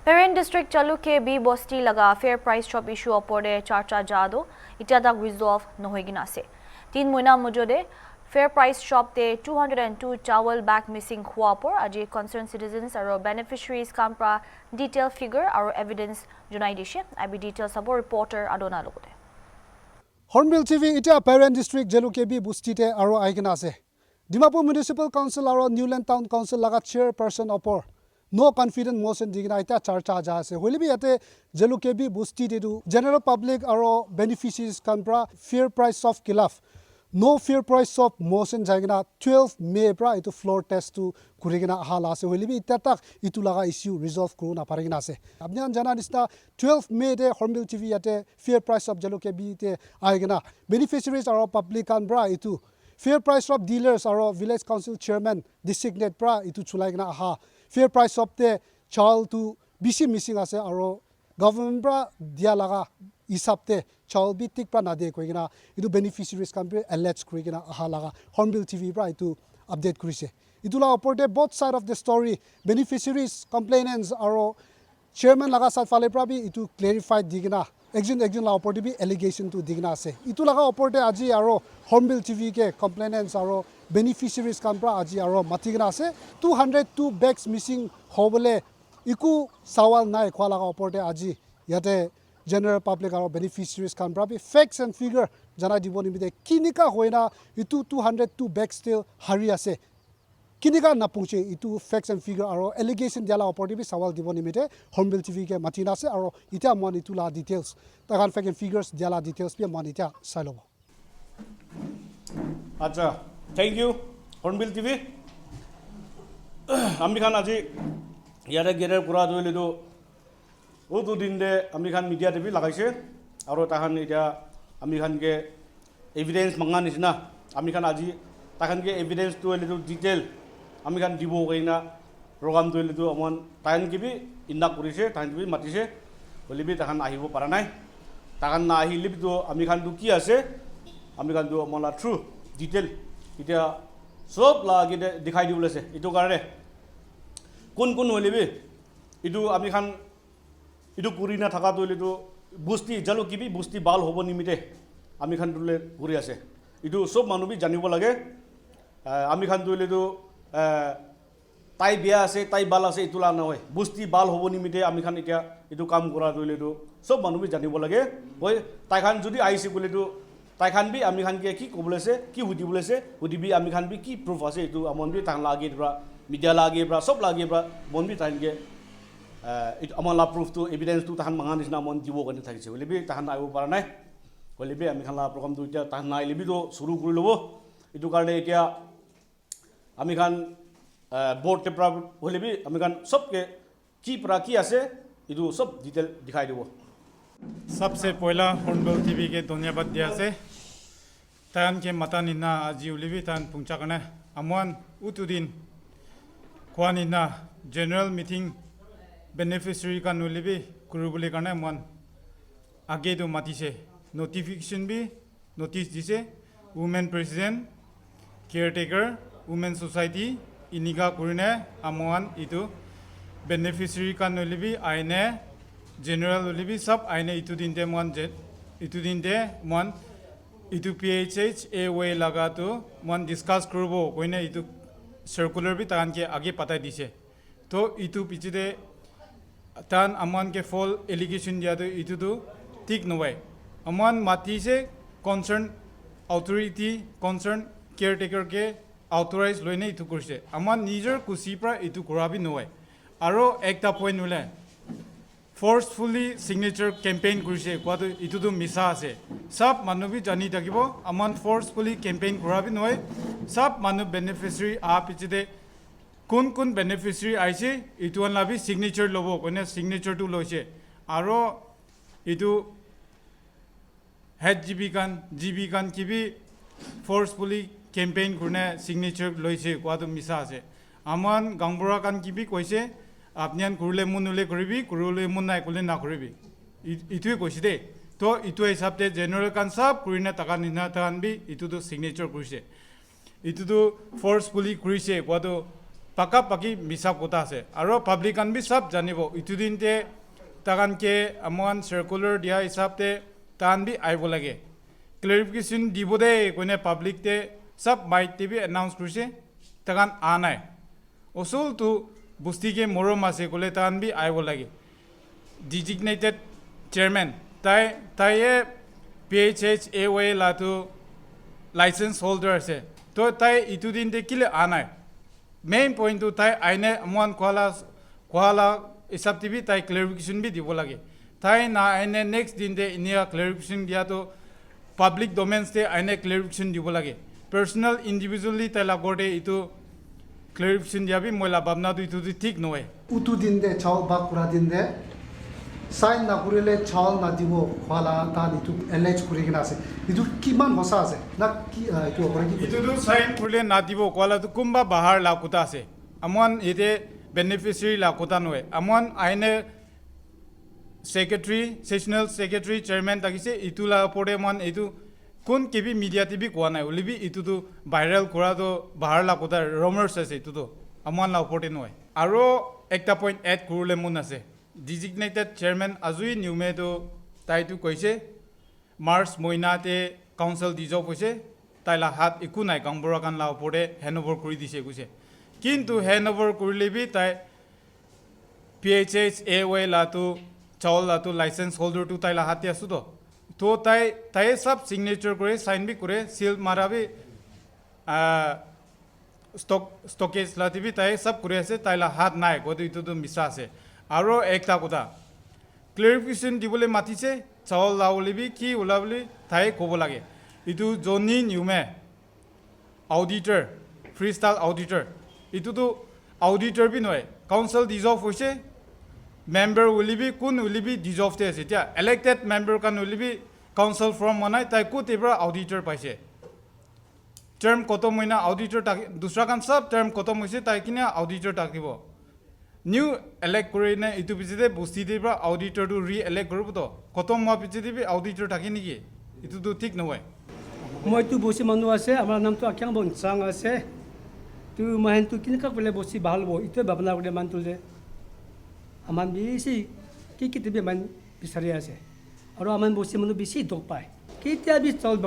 Parent District Chalu ke B Bosti laga fair price shop issue opode charcha jado itadak resolve nohegina ase. 3 moina mujode fair price shop te 202 chawal bag missing hua por aji concerned citizens aro beneficiaries kampra detail figure aro evidence junai dishe abi detail sabo reporter adona logote. Hornbill TV ita Parent District Jalu ke B Bosti te aro aigina ase. Dimapur Municipal Council aro Newland Town Council laga chairperson opor no confident motion digna ita charcha ja ase holibi ate Jalu ke B Bosti te du general public aro beneficiaries kampra fair price of khilaf no fair price of motion jagina 12 May pra itu floor test tu kurigina hala ase holibi ita tak itu laga issue resolve kuruna parigina ase apni jana nisna 12 May de Hornbill TV ate fair price of Jalu ke B te aigina beneficiaries aro public kan bra itu fair price of dealers aro village council chairman designate pra itu chulaigna aha fair price of the child to bisi missing ase aro government pra dia laga isapte child bi tik pra na de koigina itu beneficiaries kan be alleged koigina aha laga Hornbill TV pra itu update kurise itu la oporte both side of the story beneficiaries complainants aro chairman laga side fale pra bi itu clarified digina একজন la oporte bi allegation to digna ase itu laga oporte aji aro Hornbill TV ke complainants aro beneficiaries kampra aji aro matigna ase 202 bags missing hobole iku sawal nai khwala ga oporte aji yate general public aro beneficiaries kampra bi facts and figure jana diboni bide kinika hoina itu 202 bags still hari ase kinika na pungche itu facts and figure aro allegation diala oporti bi sawal diboni mite Hornbill TV ke matina ase aro ita mon itu la details takan facts and figures diala details bi mon ita sailobo আচ্ছা thank U hornbill TV আমি খান আজি ইয়াৰে গেৰেৰ কৰা ধৰিলেতো ও দুদিন দে আমি খান media TV লাগাইছে আৰু তাহান এতিয়া আমি খানকে এভিডেন্স মাঙা নিচিনা আমি খান আজি তাহানকে এভিডেন্স ধৰিলেতো ডিটেইল আমি খান দিব কইনা প্ৰগ্ৰাম ধৰিলেতো অমন তাহান কিবি ইন্না কৰিছে তাহান কিবি মাতিছে হলিবি তাহান আহিব পৰা নাই তাহান না আহিলিবিতো আমি খানটো কি আছে আমি খানটো মলা থ্ৰু ডিটেইল এতিয়া সব লাগি দেখাই দিব লৈছে এইটো কাৰণে কোন কোন হলিবি এইটো আমি খান এইটো কৰি না থাকা তলিটো বস্তি জালো কিবি বস্তি বাল হ'ব নিমিতে আমি খান তুলে কৰি আছে এইটো সব মানুহবি জানিব লাগে আমি খান তলিটো তাই বিয়া আছে তাই বাল আছে ইটোলা নহয় বস্তি বাল হ'ব নিমিতে আমি খান এতিয়া এইটো কাম কৰা তলিটো সব মানুহবি জানিব লাগে হয় তাই খান যদি আইছে বলিটো তাই খান বি আমি খান কি কবলেছে কি হুদিবলেছে হুদিবি আমি খান বি কি প্রুফ আছে এইটো আমন বি তান লাগি পৰা মিডিয়া লাগি পৰা সব লাগি পৰা মন বি তানকে আমাৰ লা প্ৰুফ তো এভিডেন্স তো তাহান মাঙা নিচিনা মন দিব কাৰণে থাকিছে হলিবি তাহান আহিব পৰা নাই হলিবি আমি খান লা প্ৰগ্ৰাম তো এতিয়া তাহান নাই লিবি তো শুৰু কৰি ল'ব এইটো কাৰণে এতিয়া আমি খান বোৰ্ড কে পৰা হলিবি আমি খান সবকে কি পৰা কি আছে এইটো সব ডিটেইল দেখাই দিব सबसे पहला हॉर्नबिल टीवी के धन्यवाद दिया से तान के मता निना आजी उलिबी तान पुंचा कने अमन उतुदिन क्वानिना जनरल मीटिंग बेनिफिशियरी का नुलिबी कुरुबुली करने मन आगे तो माती से नोटिफिकेशन भी नोटिस दिसे women president caretaker women society इनिका कुरने अमन इतु बेनिफिशियरी का नुलिबी आइने general ulibi sab aine itu dinte mon itu PHH a way laga to mon discuss kurbo koine itu circular bi tan ke age patai dise to itu pichide tan aman ke fall allegation dia to itu to tik no way aman mati se concern authority concern caretaker ke authorize loine itu kurse aman nijer kusipra itu kurabi no way aro ekta point nule forcefully signature campaign কৰিছে কোৱাটো ইটোটো মিছা আছে সব মানুহ B জানি থাকিব Aman forcefully campaign কৰাবি নহয় সব মানুহ বেনিফিচিয়াৰী আ পিছতে কোন কোন বেনিফিচিয়াৰী আইছে ইটো লাবি সিগনেচাৰ লব কোনে সিগনেচাৰটো লৈছে আৰু ইটো হেড জিবি কান কিবি forcefully campaign kunne signature লৈছে কোৱাটো মিছা আছে আমান গাংবৰা কান কিবি কৈছে আপনিয়ান কুরলে মুনুলে করিবি কুরলে মুন নাই কুলে না করিবি ইতুই কইছি দে তো ইতু হিসাবতে জেনারেল কান সব কুরিনা টাকা নিনা তান বি ইতু তো সিগনেচার করিছে ইতু তো ফোর্সফুলি করিছে কোয়াতো পাকা পাকি মিছা কথা আছে আৰু পাব্লিকান বি সব জানিব ইটো দিনতে তাকানকে আমান সার্কুলার দিয়া হিসাবতে তান বি আইব লাগে ক্লারিফিকেশন দিব দে কোনে পাব্লিক তে সব মাইট টিভি অ্যানাউন্স কৰিছে তাকান আনাই অসল তো বুস্তিকে মরম আছে কোলে তান বি আইব লাগে ডিজিগনেটেড চেয়ারম্যান তাই PHHAOA লাটো লাইসেন্স হোল্ডার আছে তো তাই ইটো দিনতে কিলে আনাই মেইন পয়েন্ট তো তাই আইনে আমান কোয়ালা হিসাব টিভি তাই ক্লারিফিকেশন বি দিব লাগে তাই না আইনে নেক্সট দিন দে ইনিয়া ক্লারিফিকেশন দিয়া তো পাব্লিক ডোমেন্স দে আইনে ক্লারিফিকেশন দিব লাগে পার্সোনাল ইন্ডিভিজুয়ালি তাই লাগতে ইটো ক্লারিফিকেশন দিয়া বি মইলা ভাবনা তো ইটো ঠিক নয় উতু দিন দে চাউল বা কুড়া দিন দে সাইন না করিলে চাউল না দিব খোৱালা তাত ইটো এলেজ কৰি কিনে আছে ইটো কিমান সঁচা আছে না কি এইটো অপৰাধী ইটো তো সাইন কৰিলে না দিব কোৱালা তো কোনবা বাহাৰ লাকুতা আছে আমান এতে বেনিফিচিয়ারি লাকুতা নয় আমান আইনে সেক্রেটারি সেশনাল সেক্রেটারি চেয়ারম্যান থাকিছে ইটো লা পড়ে মান ইটো কোন কেবি মিডিয়া টিভি কোৱা নাই ওলিবি ইটো তো ভাইৰাল কৰা তো বাহাৰ লাকুতা ৰমাৰ্স আছে ইটো তো আমান লা পড়ে নয় আৰু একটা পয়েন্ট এড কৰিলে মন আছে ডিজিগনেটেড চেয়াৰম্যান আজুই নিউমে তো তাইতো কৈছে মাৰ্চ মহিনাতে কাউন্সিল ডিজব হৈছে তাইলা হাত একো নাই কামবুৰা কান লা ওপৰে হেনওভাৰ কৰি দিছে কৈছে কিন্তু হেনওভাৰ কৰিলে বি তাই PHHAOA লাটো চাউল লাটো লাইসেন্স হোল্ডার তো তাইলা হাতে আছো তো তাই সব সিগনেচার করে সাইন বি করে সিল মারা বি স্টকেজ লাতি বি তাই সব করে আছে তাইলা হাত নাই গতি ইটো তো মিছা আছে আৰু একটা কথা ক্লারিফিকেশন দিবলৈ মাতিছে চাউল লাউলিবি কি ওলাবলি তাই ক'ব লাগে ইটো জনি নিউমে অডিটৰ ফ্ৰী ষ্টাইল অডিটৰ ইটোতো অডিটৰ বি নহয় কাউন্সিল ডিজলভ হৈছে মেম্বাৰ ওলিবি কোন ওলিবি ডিজলভতে আছে এতিয়া ইলেক্টেড মেম্বাৰ কান ওলিবি কাউন্সিল ফৰ্ম বনাই তাই ক'ত এইবাৰ অডিটৰ পাইছে টাৰ্ম খতম হৈনা অডিটৰ দুসৰা কান সব টাৰ্ম খতম হৈছে তাই কিনে অডিটৰ থাকিব নিউ ইলেক্ট কৰিনে ইটো পিছতে বস্তি দিবা অডিটৰটো ৰি ইলেক্ট কৰিব তো খতম হোৱা পিছতে বি অডিটৰ থাকে নেকি ইটোতো ঠিক নহয় মইতো বসি মানুহ আছে আমাৰ নামটো আখ্যাং বনচাং আছে তো মাহেনটো কিনকা কৰিলে বসি ভাল হ'ব ইটোৱে ভাবনা কৰিলে মানটো যে আমাৰ বেছি কি টিভি মান বিচাৰি আছে আৰু আমাৰ বসি মানুহ বেছি দুখ পায় কেতিয়া বি চাউল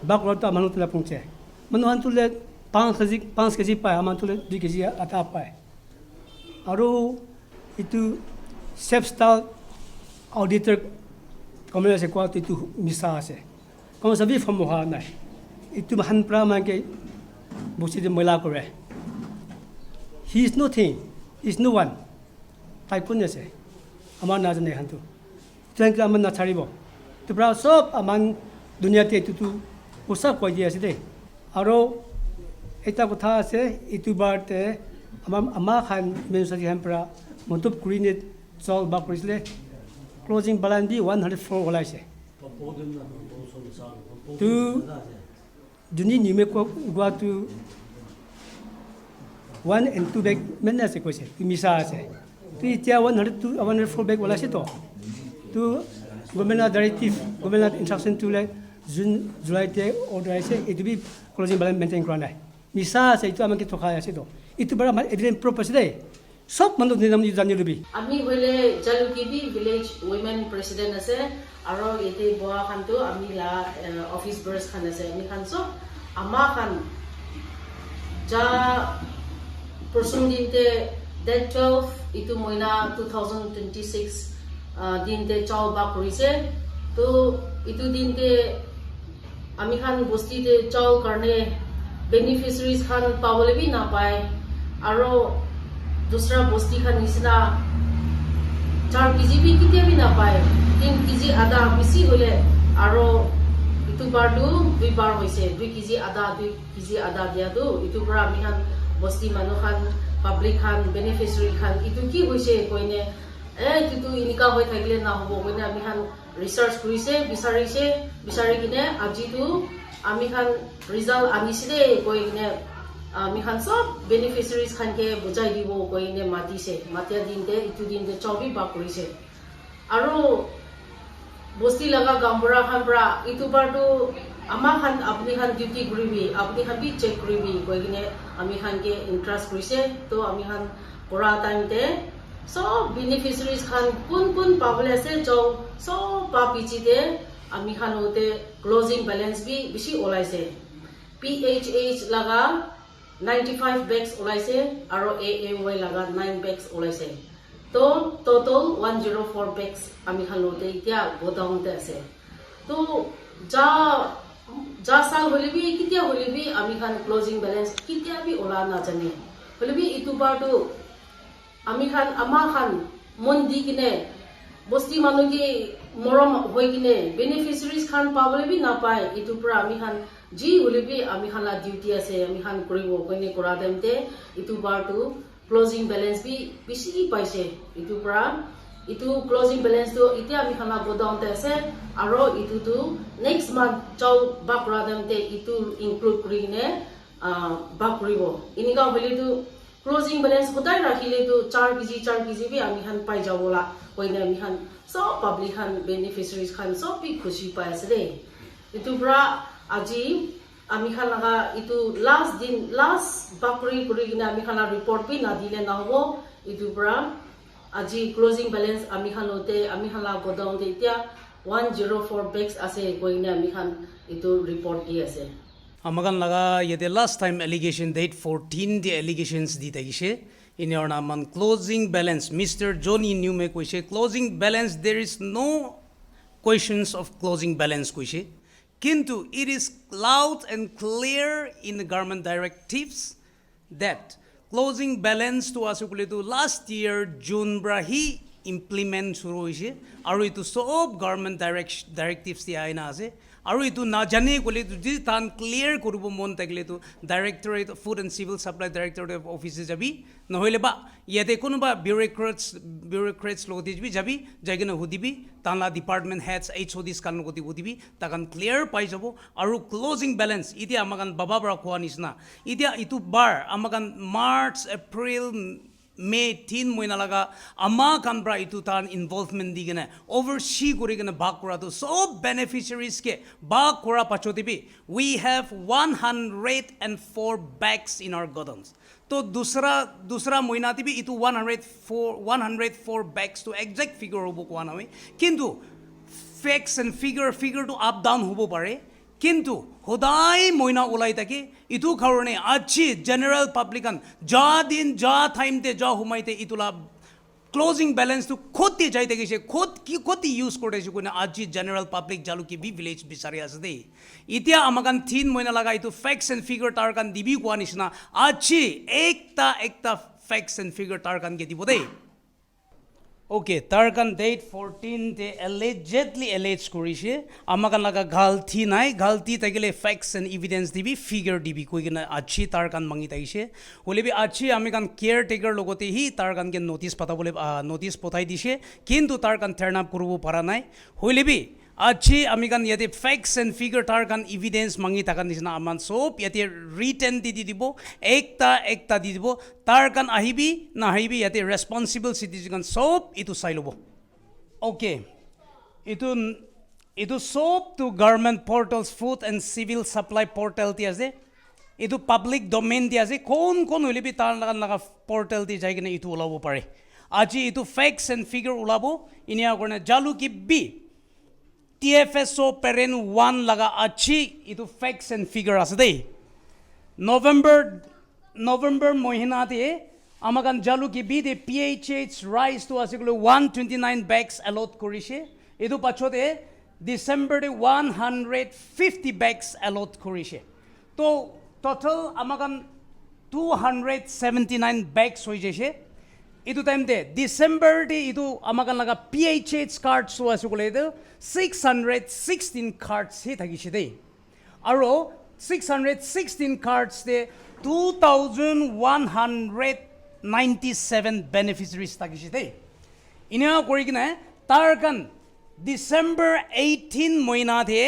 বাকৰটো আমাৰ তুলে পৌঁছে মানুহৰ তুলে 5 কেজি পায় আমাৰ তুলে 2 কেজি আটা পায় আৰু ইটো সেফ ষ্টাইল অডিটৰ কমে আছে কোৱা ইটো মিছা আছে কোনো সবি ফৰ্ম হোৱা নাই ইটো মহান প্ৰামাকে বসি যে মইলা কৰে he is nothing is no one তাই কোন আছে আমাৰ নাজানে হানটো তেনেকৈ আমাৰ নাচাৰিব তো প্ৰায় চব আমাৰ দুনিয়াতে এইটোতো উৎসাহ কৈ দি আছে দেই আৰু এটা কথা আছে ইটো বাৰতে আমাৰ খান মিউনিচিপালিটি খান পৰা মন্তব্য কৰি নে চাউল বা কৰিছিলে ক্লজিং বালান দি 104 ওলাইছে তো যোনি নিউমে গোৱাটো 1 and 2 বেগ মেনে আছে কৈছে মিছা আছে তো এতিয়া 104 বেগ ওলাইছে তো গভৰ্ণমেণ্টৰ ডাইৰেক্টিভ গভৰ্ণমেণ্টৰ ইনষ্ট্ৰাকশ্যন টুলে জুলাইতে অৰ্ডাৰ আহিছে এইটো বি ক্লজিং বালান মেইনটেইন কৰা নাই মিছা আছে এইটো আমাকে ঠকাই আছে তো itu bara mal evident proof ase dei sob manu ninam jani lubi ami hoile jalukibi village women president ase aro ete boa khan to ami la office bearers khan ase ami khan so ama khan ja person dinte that 12 itu moina 2026 dinte chaw ba korise to itu dinte ami khan bosti te chaw karne beneficiaries khan pawole bi na pai আৰু দুসরা বস্তি খান নিচিনা 4 KG B কিতে B না পায় 3 KG আদা বেশি হলে আৰু ইটো বাৰটো দুইবাৰ হৈছে 2 কেজি আদা দিয়াটো ইটো পৰা আমি খান বস্তি মানুহ খান পাব্লিক খান বেনিফিচিয়াৰি খান ইটো কি হৈছে কইনে ইটো ইনিকা হৈ থাকিলে না হ'ব কইনে আমি খান ৰিসাৰ্চ কৰিছে বিচাৰি কিনে আজিটো আমি খান ৰিজাল্ট আনিছিলে কইনে আমি খান সব বেনিফিচিয়ারিজ খানকে বুঝাই দিব কইনে মাতিয়া দিনতে ইটো দিনতে 24 বা কৰিছে আৰু বস্তি লগা গামবৰা খান পৰা ইটো বাৰটো ama khan apni khan duty kuribi apni khan bi check kuribi koigine ami khan ke interest kurise to ami khan pura time te so beneficiaries khan kun pabule ase jo so pa pichi de ami khan hote closing balance bi bishi olaise PHH laga 95 bags olaise aro AAY laga 9 bags olaise to total 104 bags ami khan hote itia godown te ase to ja sal holibi kitia holibi ami khan closing balance kitia bi ola na jani holibi itu bar tu ami khan ama khan mon di kine bosti manu ki morom hoi kine beneficiaries khan pabole bi na pai itu pura ami khan ji holibi ami khan la duty ase ami khan koribo koine kora demte itu bar tu closing balance bi bisi paise itu pura itu closing balance to ite ami khan la godown te ase aro itu tu next month chau bakra demte itu include kurine bakribo iniga holi tu closing balance hodai rakhile tu 4 kg bi ami khan pai jabola koine ami khan so public khan beneficiaries khan so bi khushi pai ase de itu bra aji ami khan laga itu last bakri kurigina ami khan la report bi na dile na hobo itu bra aji closing balance ami khan hote ami khan la godown de itia 104 bags ase koine ami khan itu report di ase amagan laga yete last time allegation date 14 the allegations di tagishe in your naman closing balance Mr. Johnny Newme koise closing balance there is no questions of closing balance koise kintu it is loud and clear in the government directives that closing balance to asukule to last year June brahi implement shuru hoise aru itu sob government directives ti aina ase aru itu na jane kole tu ji tan clear koribo mon takle tu Directorate of Food and Civil Supply Directorate of Office jabi nohile ba yate konuba bureaucrats logoti jabi jabi jagena hudibi tanla department heads HODs kan logoti hudibi takan clear pai jabo aru closing balance idia amagan baba bra khwani sna idia itu bar amagan March April May 3 moina laga ama kanbra itu tan involvement digena oversee korigena bag kora to so beneficiaries ke bag kora pachotibi we have 104 bags in our godowns to dusra moina tibi itu 104 bags to exact figure hobo kwana hoy kintu facts and figure to up down hobo pare কিন্তু hodai moina ulai take itu kharone achi general publican ja din ja time te ja humaite itula closing balance to khoti jaite gise khoti use kore shi kone achi general public jalu ki bi village bisari asde itia amagan 3 moina laga itu facts and figure tar kan dibi kwani sna achi ekta facts and figure tar kan ge dibode okay tarkan date 14 te allegedly alleged korise amakan laga galti tagile facts and evidence dibi figure dibi koigena achi tarkan mangi taise holebi achi amikan caretaker logote hi tarkan ke notice pata bole notice pothai dise kintu tarkan turn up korubo para nai holebi achi amikan yate facts and figure tarkan evidence mangi takan nisna aman sob yate written di dibo ekta di dibo tarkan ahibi na ahibi yate responsible citizen sob itu sailobo okay itu sob to government portals food and civil supply portal ti ase itu public domain ti ase kon holebi tar laga portal ti jai kena itu ulabo pare aji itu facts and figure ulabo inia korna jalu ki bi TFSO parent 1 laga achi itu facts and figure asde November mohina te amagan jalu ki bi de PHH rise to asiklo 129 bags allot korise itu pachote December de 150 bags allot korise to total amagan 279 bags hoi jese itu time de December de itu amagan laga PHH cards so asukole de 616 cards he thagise de aro 616 cards de 2197 beneficiaries thagise de ina korigina tarkan December 18 moina de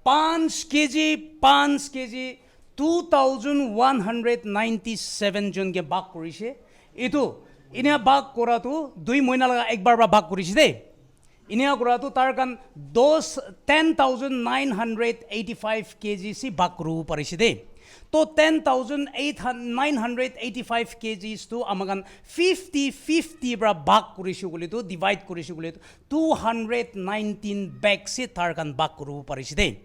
5 kg 2197 jon ke bag korise itu ina bag kora tu 2 moina laga ekbar ba bag korise de इनिया कुरातो तारकान 10,985 kg si bakru pariside तो 10,985 kgs to amagan 50-50 bra bak kurishu guli to divide kurishu guli to 219 bags si tarkan bakuru pariside.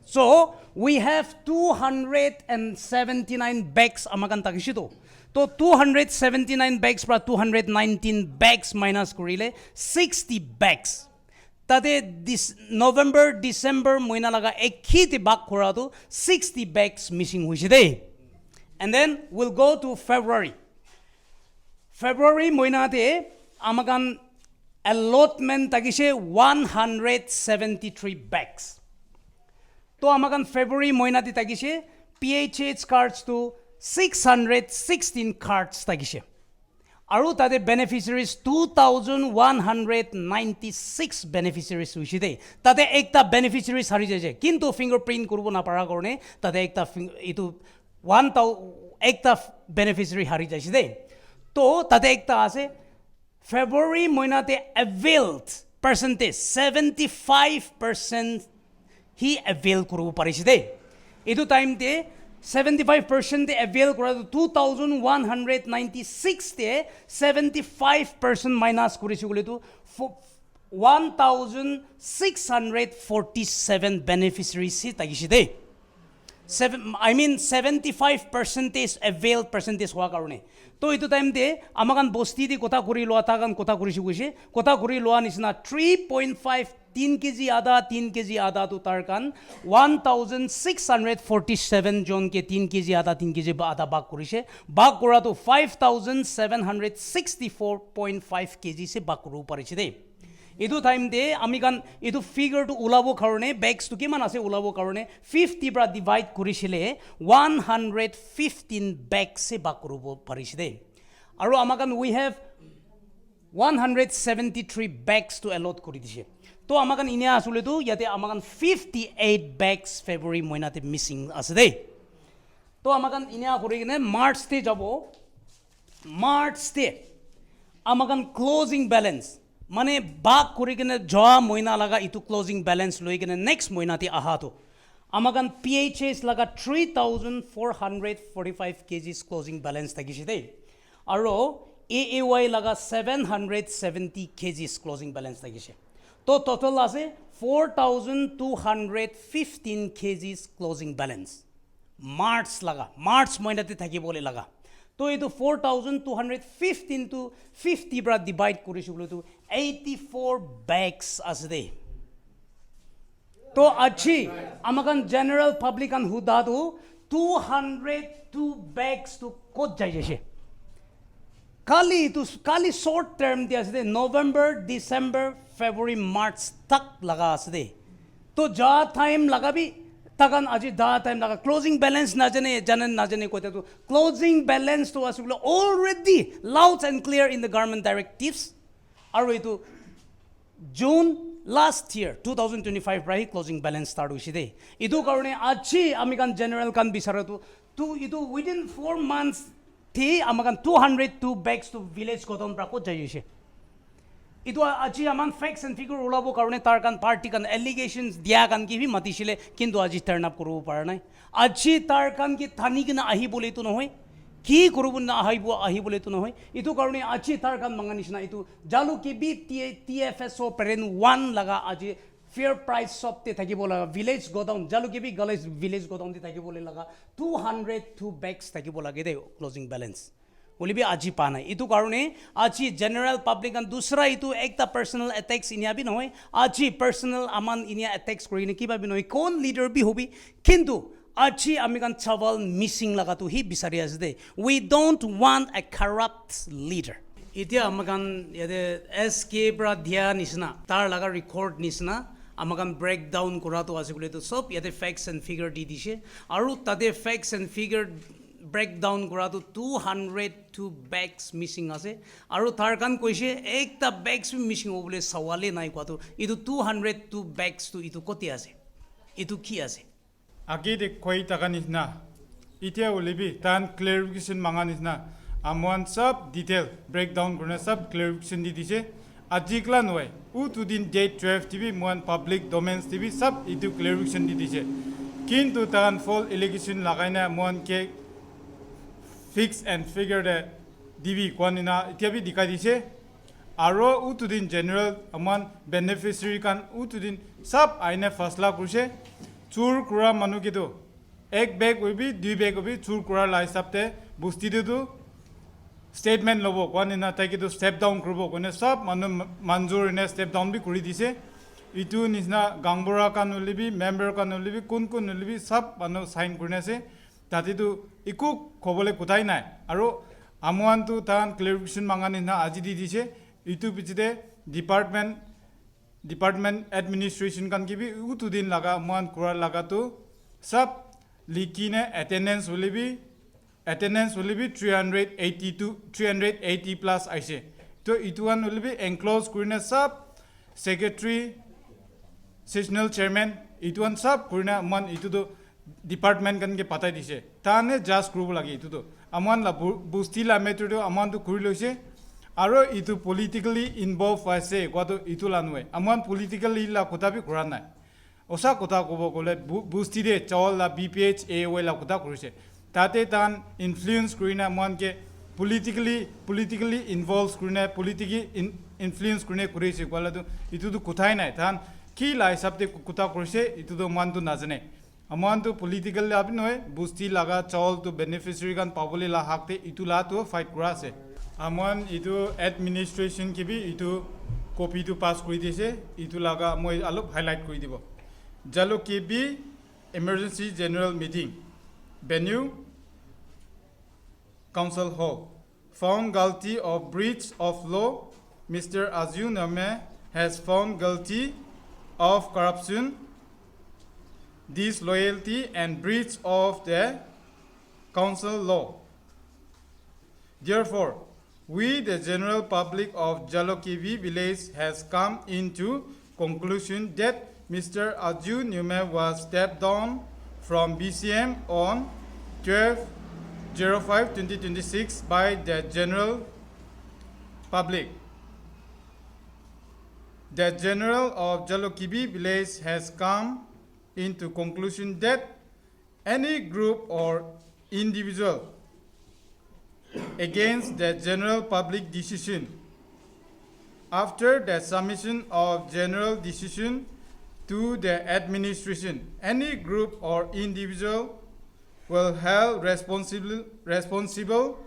So we have 279 bags amagan takishito. तो 279 bags pra 219 bags minus kurile 60 bags. Tade this November December moina laga ekhiti bag khora to 60 bags missing huiside. And then we'll go to February. February moina te amagan allotment tagishe 173 bags. To amagan February moina te tagishe PHH cards to 616 cards tagishe. Aru tade beneficiaries 2,196 beneficiaries huishide. Tade ekta beneficiaries hari jaise. Kintu fingerprint kurubo na para korone tade ekta itu 1,000 ekta beneficiary hari jaise de. To tade ekta ase February moinate availed percentage 75% he avail kurubo parise de. Itu time te 75% they avail kora 2,196 te 75% minus kurisu gule to 1,647 beneficiaries si tagishide. I mean 75% avail percentage hua karone. To itu time te amagan bosti di kota kuri loa tagan kota kurisu guise kota kuri loa nisna 3.5 3 kg आधा तो तारकान 1,647 zone के 3 kg आधा बाग कुरिशे बाग कुरा तो 5,764.5 kg से बाग कुरु परिचे दे इदु time दे अमिकान इदु figure to उलाबो करने bags to किमान आसे उलाबो करने 50 ब्रा डिवाइड कुरिशिले 115 बैग्स से बाग कुरु परिचे दे आरो अमाकान we have 173 bags to allot kuri dishe. तो amagan inia asule tu yate amagan 58 bags February moinate missing asde. तो amagan inia korigine March te jabo March te amagan closing balance mane bag korigine joa moina laga itu closing balance loigine next moinate aha to amagan PHS laga 3,445 kgs closing balance tagishide aro AAY laga 770 kgs closing balance tagishe. तो total ase 4,215 kgs closing balance March laga March moina te thaki bole laga to etu 4,215 to 50 bra divide kurisu bole to 84 bags asde to achi amakan general public an huda to 202 bags to kot jai jese kali short term dia asde November December February March तक लगा असदे तो जा time लगा भी तगन अजी दा time लगा closing balance ना जने कोते तो क्लोजिंग बैलेंस तो असुगलो already loud and clear in the government directives आरो इतो June last year 2025 प्राही क्लोजिंग बैलेंस स्टार्ट हुई दे इतो करने अच्छी अमेरिकन जनरल कान बिसारो तो इतो within 4 months थी अमेरिकन 202 bags to village कोतन प्राको जाइए इतो अजी अमान फैक्ट्स एंड फिगर उलाबो करने तारकान पार्टी कान एलिगेशंस दिया कान की भी मतिशिले किंतु अजी टर्न अप करू पार नाही अजी तारकान की थानी किना आही बोले तो नहोय की करूबन ना आही बोले तो नहोय इतो करने अजी तारकान मंगानिसना इतो जालू की बी TFSO पेरेन 1 लगा अजी फेयर प्राइस शॉप ते थाकी बोला विलेज गोडाउन जालू की भी गलेज विलेज गोडाउन ते थाकी बोले लगा 202 बैग्स थाकी बोला के दे क्लोजिंग बैलेंस बोली भी आजी पाना इतु कारणे आजी जनरल पब्लिक अन दूसरा इतु एकता पर्सनल अटैक्स इनिया भी नहोय आजी पर्सनल अमान इनिया अटैक्स करिने किबा भी नहोय कोन लीडर भी होबी किंतु आजी अमेरिकन चावल मिसिंग लगा तो ही बिसारी आजदे we don't want a corrupt leader इतिया अमेरिकन यदे एसके ब्रा दिया निसना तार लगा रिकॉर्ड निसना अमेरिकन ब्रेक डाउन करा तो आसे बोले तो सब यदे फैक्ट्स एंड फिगर दी दिसे आरो तादे facts and figure breakdown kora to 202 bags missing ase aru tharkan koise ekta bags missing obole sawale nai kwa to idu 202 bags to itu koti ase itu ki ase agi de koi taganis na itia ulibi tan clarification manganis na amwan sab detail breakdown korna sab clarification di dise আজিকলা নহয় to din date 12 TV mon public domains TV sab itu clarification di dise kintu tan full allegation lagaina mon ke fix and figure the divi kwanina itiabi dikai dise aro to din general aman beneficiary kan to din sab aine fasla kurse chur kura manu kido ek bag obi dui bag obi chur kura lai sabte busti du statement lobo kwanina takido step down kurbo kone sab manu manjur ne step down bi kuri dise itu nisna gangbora kan ulibi member kan ulibi kun ulibi sab manu sign kurne se tatidu iku khobole kutai nai aro amuan tu tan clarification mangani na aji di dise itu pichide department administration kan kibi utu din laga amuan kura laga tu sab likine attendance ulibi 380 plus aise to ituan will be enclosed kurina sub secretary sessional chairman ituan sub kurina man itu do department kan ke patai dise tane just group lagi itu do aman la busti la method aman to kuri loise aro itu politically involved aise kwado itu lanwe aman politically la kota bi kurana osa kota kobo kole busti de chawal la bph aoy la kota kurise tate tan influence kurina mon ke politically involved kurina politically influence kurine kurise kwala tu itu tu kuthai nai tan ki lai sabte kuta kurise itu do man tu najane amon tu politically abi noy busti laga chawal tu beneficiary kan pabole la hakte itu la tu fight kurase amon itu administration ke bi itu copy tu pass kuri dise itu laga moi alop highlight kuri dibo jalo ke bi emergency general meeting venue council hall found guilty of breach of law Mr. Azyu Name has found guilty of corruption disloyalty and breach of the council law therefore we the general public of Jalokivi village has come into conclusion that Mr. Azyu Name was stepped down from BCM on 12/05/2026 by the general public. The general of Jalokivi village has come into conclusion that any group or individual against the general public decision after the submission of general decision to the administration any group or individual will held responsible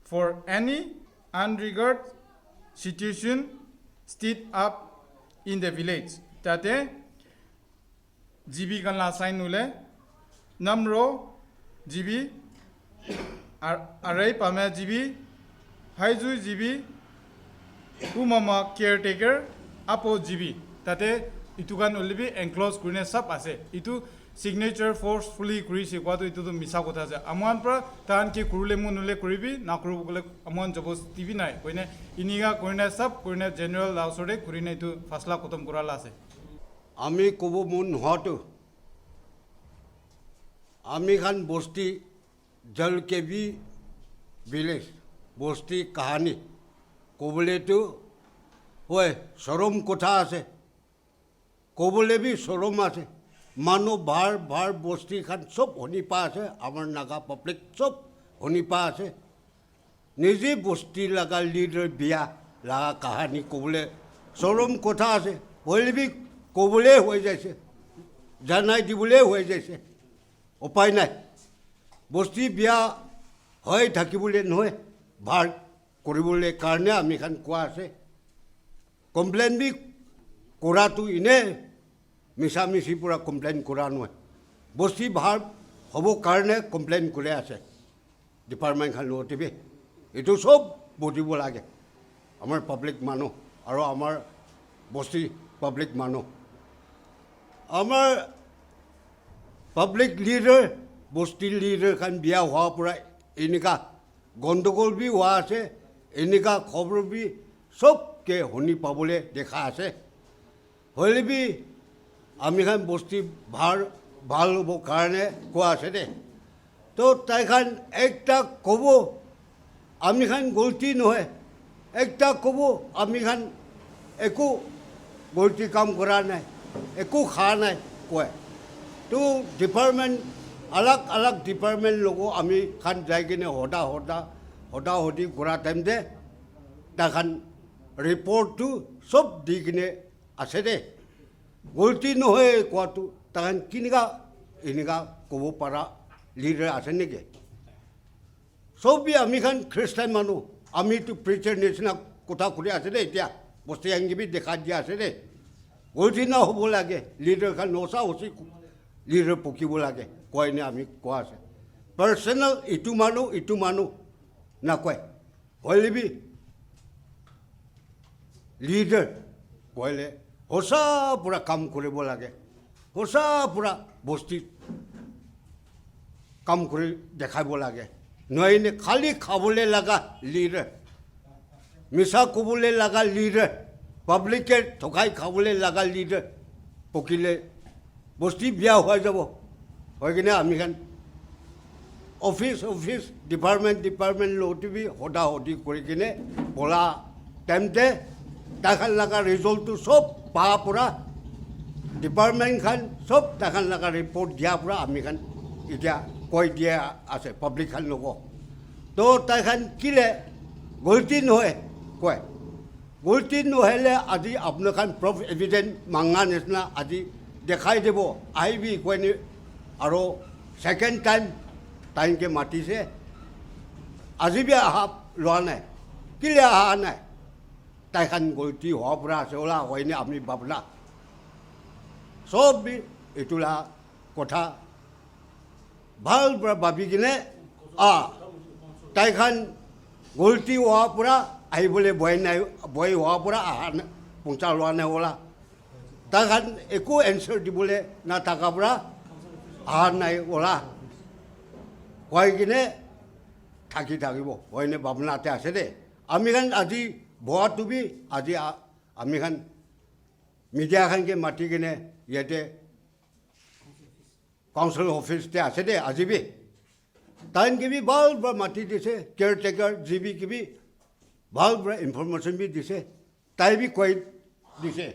for any unregarded situation stirred up in the village tate jibi kan la sign nule namro jibi arai pame jibi haiju jibi umama caretaker apo jibi tate itu kan ulibi enclosed kurine sab ase itu signature forcefully kurisi kwado itu to misa kotha ase aman pra tan ki kurule munule kuribi na kuru gole amon jobos tv nai koine iniga koine sab koine general lausore kurine itu fasla kotom kurala ase আমি কব মন নোহোৱাটো আমি খান বস্তি জলকেবি village বস্তি কাহানী ক'বলৈতো হয় চৰম কথা আছে ক'বলৈ বি চৰম আছে মানুহ ভাৰ বস্তি খান চব শুনি পা আছে আমাৰ নাগা পাব্লিক চব শুনি পা আছে নিজে বস্তি লগা লিডাৰ বিয়া লগা কাহানী ক'বলৈ চৰম কথা আছে হ'লে বি ক'বলৈ হৈ যাইছে জানাই দিবলৈ হৈ যাইছে উপায় নাই বস্তি বিয়া হৈ থাকিবলৈ নহয় ভাৰ কৰিবলৈ কাৰণে আমি খান কোৱা আছে কমপ্লেইন বি কৰাটো ইনে মিছা মিছি পৰা কমপ্লেইন কৰা নহয় বস্তি ভাৰ হ'ব কাৰণে কমপ্লেইন কৰি আছে ডিপাৰ্টমেণ্ট খান লওঁতে এইটো চব বুজিব লাগে আমাৰ পাব্লিক মানুহ আৰু আমাৰ বস্তি পাব্লিক মানুহ আমাৰ পাব্লিক লিডাৰ বস্তি লিডাৰ খান বিয়া হোৱাৰ পৰা এনেকুৱা গণ্ডগোল বি হোৱা আছে এনেকুৱা খবৰ বি চবকে শুনি পাবলৈ দেখা আছে হ'লে বি আমি খান বস্তি ভাল হ'ব কাৰণে কোৱা আছে দে তো তাই খান একটা ক'ব আমি খান গলতি নহয় একটা ক'ব আমি খান একো গলতি কাম কৰা নাই একো খা নাই কয় তো ডিপাৰ্টমেণ্ট अलग डिपार्टमेंट लोगों आमी खान जाएगी ने होदा होदी गुरा टाइम दे दाखान रिपोर्ट तो सब दिखने आसे दे गलती न होए को तो दाखान किनिका इनिका कोबो पारा लीडर आसे नेके सब भी आमी खान ख्रिस्टान मानु आमी तो प्रीचर नेशनल कोठा खुले आसे दे इतिया बस्ते यांगी भी देखा दिया आसे दे गलती ना हो बोलागे लीडर खान नोसा होसी लीडर पकी बोलागे কয় নে আমি কোৱা আছে পাৰ্চনেল ইটো মানুহ নকয় হলিবি লিডাৰ কয়লে সঁচা পুৰা কাম কৰিব লাগে সঁচা পুৰা বস্তি কাম কৰি দেখাব লাগে নহয়নে খালি খাবলৈ লগা লিডাৰ মিছা ক'বলৈ লগা লিডাৰ পাব্লিকে ঠকাই খাবলৈ লগা লিডাৰ পকিলে বস্তি বিয়া হৈ যাব হয় কিনে আমি খান অফিস ডিপার্টমেন্ট লোটি भी होदा होदी কৰি কিনে বলা টাইমতে তাখান লাগা রিজাল্ট তো সব পা পুরা ডিপার্টমেন্ট খান সব তাখান লাগা রিপোর্ট দিয়া পুরা আমি খান ইতিয়া কই দিয়া আছে পাবলিক খান লোক তো তাখান কিলে গলতি নহয় কয় গলতি নহলে আজি আপনার খান প্রুফ এভিডেন্স মাঙ্গা নিচিনা আজি দেখাই দেব আহিবি কয়নি और सेकेंड टाइम के माटी से आज भी आहा लोआ ना किले आहा ना ताइखान गलती हुआ पूरा से ओला होइने आमी बाबला सब भी इतुला कथा ভাল पूरा बाबी किने ताइखान गलती हुआ पूरा आई बोले बय हुआ पूरा आहा पहुंचा लोआ ना ओला ताइखान एको आंसर दी बोले ना ताका पूरा নাই ওলা কয় কিনে থাকিব হয়নে ভাবনাতে আছে দে আমি খান আজি ভুয়া তুবি আজি আমি খান মিডিয়া খানকে মাতি কিনে ইয়াতে কাউন্সিল অফিসতে আছে দে আজি বি টাইম কি ভাল মাতি দিছে কেয়ারটেকার জিবি কি ভাল ইনফরমেশন বি দিছে তাই বি কয় দিছে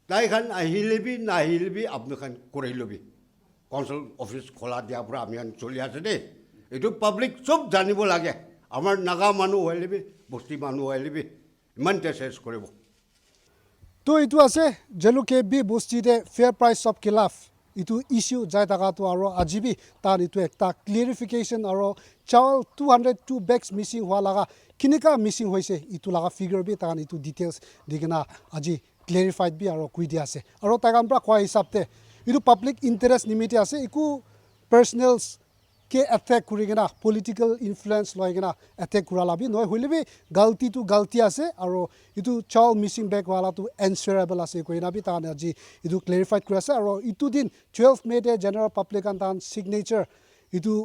তাই খান আহিলে বি নাহিলে বি আপনি খান করে লবি কাউন্সিল অফিস খোলা দিয়া পুরা আমি চলি আছে দেই এইটো পাব্লিক সব জানিব লাগে আমার নাগা মানুহ হইলেবি বস্তি মানুহ হইলেবি ইমানতে চেষ্টা কৰিব তো এইটো আছে জেলুকে বি বস্তিতে ফেয়াৰ প্ৰাইস অফ খিলাফ ইটো ইস্যু যাই থাকাটো আৰু আজি বি তাৰ ইটো একটা ক্লিয়াৰিফিকেশন আৰু চাউল 202 বেগস মিসিং হোৱা লাগা কিনিকা মিসিং হৈছে ইটো লাগা ফিগাৰ বি তাৰ ইটো ডিটেইলস দিগনা আজি ক্লিয়াৰিফাইড বি আৰু কৈ দিয়া আছে আৰু তাগান পৰা কোৱা হিচাপতে इधु पब्लिक इंटरेस्ट निमित्ते आसे इकु पर्सनल्स के अटैक करिगना पॉलिटिकल इन्फ्लुएंस लयगना अटैक कराला भी नय होइले भी गलती तो गलती आसे और इधु चाउल मिसिंग बैग वाला तो एंसरेबल आसे कोइना भी तान আজি इधु क्लियरिफाइड करासे और इतु दिन 12 मे दे जनरल पब्लिक एंड तान सिग्नेचर इधु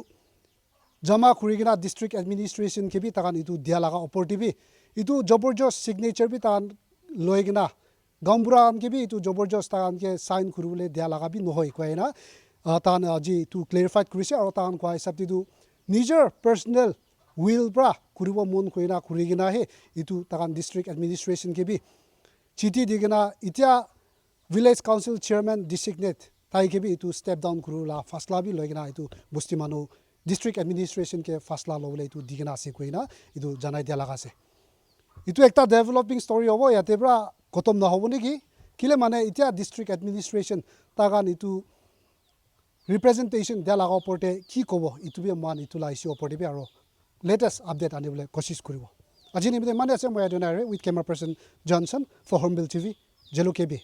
जमा करिगना डिस्ट्रिक्ट एडमिनिस्ट्रेशन के भी तान इधु दिया लगा अपॉर्चुनिटी भी इधु जबरदस्त सिग्नेचर भी तान लयगना गांबुरा के भी तो जबरदस्त तान के साइन करूले दिया लगा भी নহয় কয় না तान আজি तो क्लियरिफाइड কৰিছে আৰু तान কোৱা হিচাপে তো নিজৰ পাৰ্সোনাল উইল ব্ৰা কৰিব মন কইনা কৰিগিনা হে ইটো তান ডিস্ট্রিক্ট এডমিনিস্ট্রেশন के भी চিঠি দিগিনা ইতিয়া ভিলেজ কাউন্সিল চেয়ারম্যান ডিসিগনেট তাই के भी इतो स्टेप डाउन करूला फासला भी लगिना इतो बस्ती मानु डिस्ट्रिक्ट एडमिनिस्ट्रेशन के फासला लवले इतो दिगना আছে কইনা इतो জানাই দিয়া লাগাছে इतो একটা ডেভেলপিং স্টোরি হ'ব ইয়াতে ব্ৰা खत्म ना हो नेকি किले माने इतना डिस्ट्रिक्ट एडमिनिस्ट्रेशन तागान इतु रिप्रेजेंटेशन दिया लगा पड़ते कि कब इतु भी मान इतु लाइसी पड़ते भी और लेटेस्ट अपडेट आने बोले कोशिश करिब আজি निमित्ते माने আছে মই एडोनारे with camera person Johnson for Hornbill TV जेलुकेबी